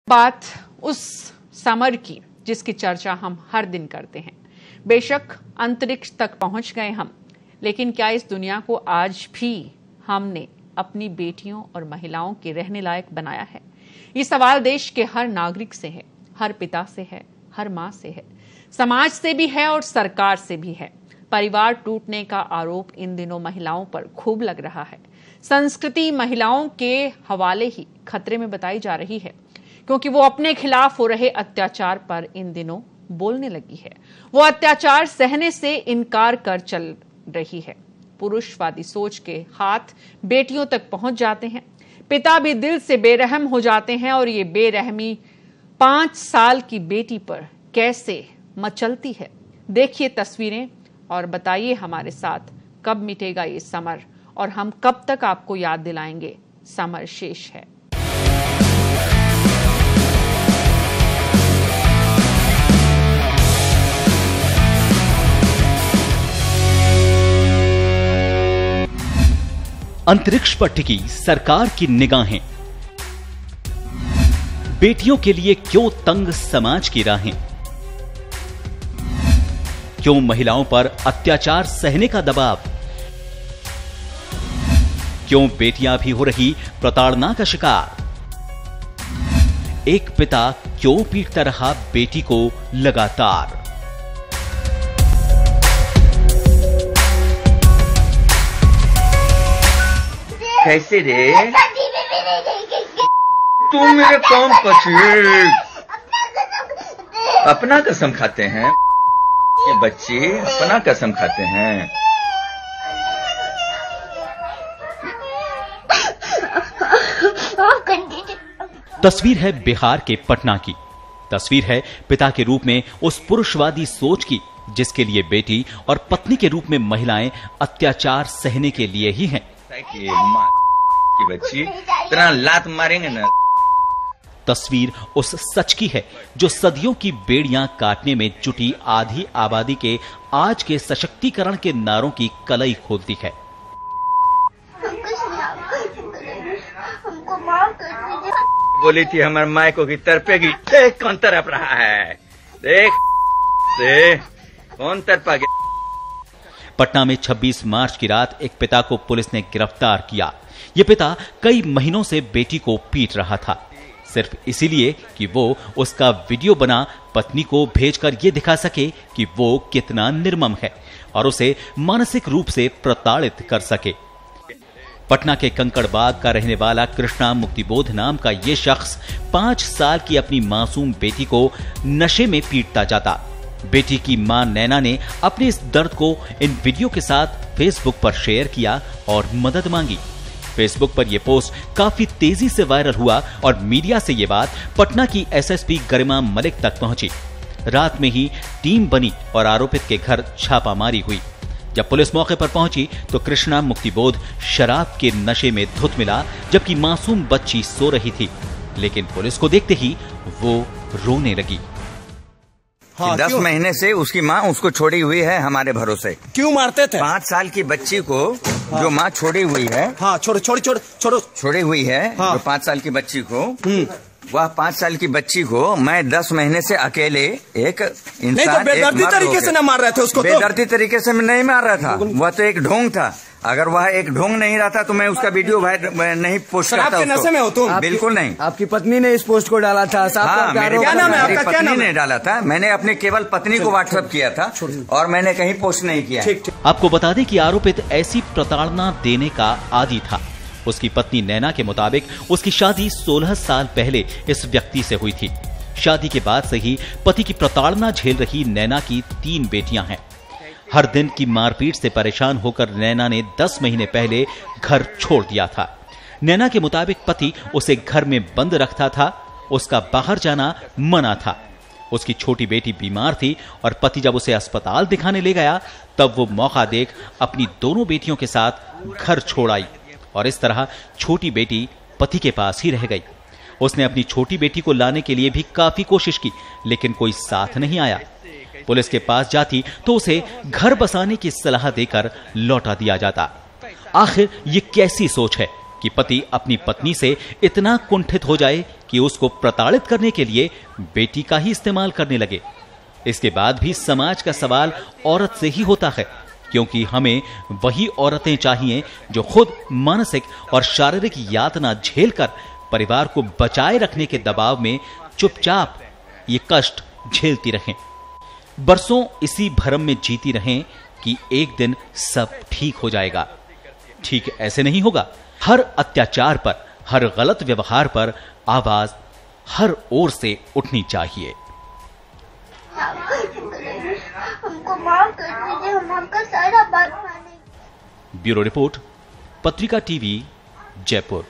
बात उस समर की जिसकी चर्चा हम हर दिन करते हैं। बेशक अंतरिक्ष तक पहुंच गए हम, लेकिन क्या इस दुनिया को आज भी हमने अपनी बेटियों और महिलाओं के रहने लायक बनाया है? ये सवाल देश के हर नागरिक से है, हर पिता से है, हर मां से है, समाज से भी है और सरकार से भी है। परिवार टूटने का आरोप इन दिनों महिलाओं पर खूब लग रहा है। संस्कृति महिलाओं के हवाले ही खतरे में बताई जा रही है, क्योंकि वो अपने खिलाफ हो रहे अत्याचार पर इन दिनों बोलने लगी है। वो अत्याचार सहने से इनकार कर चल रही है। पुरुषवादी सोच के हाथ बेटियों तक पहुंच जाते हैं, पिता भी दिल से बेरहम हो जाते हैं और ये बेरहमी 5 साल की बेटी पर कैसे मचलती है। देखिए तस्वीरें और बताइए हमारे साथ, कब मिटेगा ये समर और हम कब तक आपको याद दिलाएंगे समर शेष है। अंतरिक्ष पर टिकी सरकार की निगाहें, बेटियों के लिए क्यों तंग समाज की राहें, क्यों महिलाओं पर अत्याचार सहने का दबाव, क्यों बेटियां भी हो रही प्रताड़ना का शिकार, एक पिता क्यों पीटता रहा बेटी को लगातार। कैसे रे तू मेरे काम पछी अपना कसम खाते हैं ये बच्चे, अपना कसम खाते हैं। तस्वीर है बिहार के पटना की। तस्वीर है पिता के रूप में उस पुरुषवादी सोच की जिसके लिए बेटी और पत्नी के रूप में महिलाएं अत्याचार सहने के लिए ही हैं। की बच्ची इतना लात मारेंगे ना। तस्वीर उस सच की है जो सदियों की बेड़ियां काटने में जुटी आधी आबादी के आज के सशक्तिकरण के नारों की कलई खोलती है। बोली थी हमारे माय को कि तरपेगी, देख कौन तरप रहा है, देख से कौन तरपा गया। पटना में 26 मार्च की रात एक पिता को पुलिस ने गिरफ्तार किया। ये पिता कई महीनों से बेटी को पीट रहा था, सिर्फ इसीलिए कि वो उसका वीडियो बना पत्नी को भेजकर ये दिखा सके कि वो कितना निर्मम है और उसे मानसिक रूप से प्रताड़ित कर सके। पटना के कंकड़बाग का रहने वाला कृष्णा मुक्तिबोध नाम का ये शख्स 5 साल की अपनी मासूम बेटी को नशे में पीटता जाता। बेटी की मां नैना ने अपने इस दर्द को इन वीडियो के साथ फेसबुक पर शेयर किया और मदद मांगी। फेसबुक पर यह पोस्ट काफी तेजी से वायरल हुआ और मीडिया से यह बात पटना की एसएसपी गरिमा मलिक तक पहुंची। रात में ही टीम बनी और आरोपित के घर छापामारी हुई। जब पुलिस मौके पर पहुंची तो कृष्णा मुक्तिबोध शराब के नशे में धुत मिला, जबकि मासूम बच्ची सो रही थी। लेकिन पुलिस को देखते ही वो रोने लगी। हाँ, 10 महीने से उसकी माँ उसको छोड़ी हुई है हमारे भरोसे। क्यों मारते थे? 5 साल की बच्ची को जो माँ छोड़ी हुई है, हाँ छोड़ी हुई है, हाँ, जो 5 साल की बच्ची को, वह 5 साल की बच्ची को मैं 10 महीने से अकेले एक इंसान, नहीं तो बेदर्दी तरीके से न मार रहे थे उसको। बेदर्दी तरीके से मैं नहीं मार रहा था, वह तो एक ढोंग था। अगर वह एक ढोंग नहीं रहा था तो मैं उसका वीडियो नहीं पोस्ट करता। नशे में हो तुम? बिल्कुल नहीं। आपकी पत्नी ने इस पोस्ट को डाला था? हाँ, मेरी पत्नी ने डाला था। मैंने अपने केवल पत्नी को व्हाट्सएप किया था और मैंने कहीं पोस्ट नहीं किया। आपको बता दें कि आरोपित ऐसी प्रताड़ना देने का आदी था। उसकी पत्नी नैना के मुताबिक उसकी शादी 16 साल पहले इस व्यक्ति से हुई थी। शादी के बाद से ही पति की प्रताड़ना झेल रही नैना की 3 बेटियां हैं। हर दिन की मारपीट से परेशान होकर नैना ने 10 महीने पहले घर छोड़ दिया था। नैना के मुताबिक पति उसे घर में बंद रखता था, उसका बाहर जाना मना था। उसकी छोटी बेटी बीमार थी और पति जब उसे अस्पताल दिखाने ले गया तब वो मौका देख अपनी दोनों बेटियों के साथ घर छोड़ आई और इस तरह छोटी बेटी पति के पास ही रह गई। उसने अपनी छोटी बेटी को लाने के लिए भी काफी कोशिश की, लेकिन कोई साथ नहीं आया। पुलिस के पास जाती तो उसे घर बसाने की सलाह देकर लौटा दिया जाता। आखिर ये कैसी सोच है? कि पति अपनी पत्नी से इतना कुंठित हो जाए कि उसको प्रताड़ित करने के लिए बेटी का ही इस्तेमाल करने लगे। इसके बाद भी समाज का सवाल औरत से ही होता है, क्योंकि हमें वही औरतें चाहिए जो खुद मानसिक और शारीरिक यातना झेलकर परिवार को बचाए रखने के दबाव में चुपचाप ये कष्ट झेलती रहें, बरसों इसी भ्रम में जीती रहें कि एक दिन सब ठीक हो जाएगा। ठीक ऐसे नहीं होगा। हर अत्याचार पर, हर गलत व्यवहार पर आवाज हर ओर से उठनी चाहिए। हमको माफ कर दीजिए, हम आपका सारा बात मानेंगे। ब्यूरो रिपोर्ट, पत्रिका टीवी, जयपुर।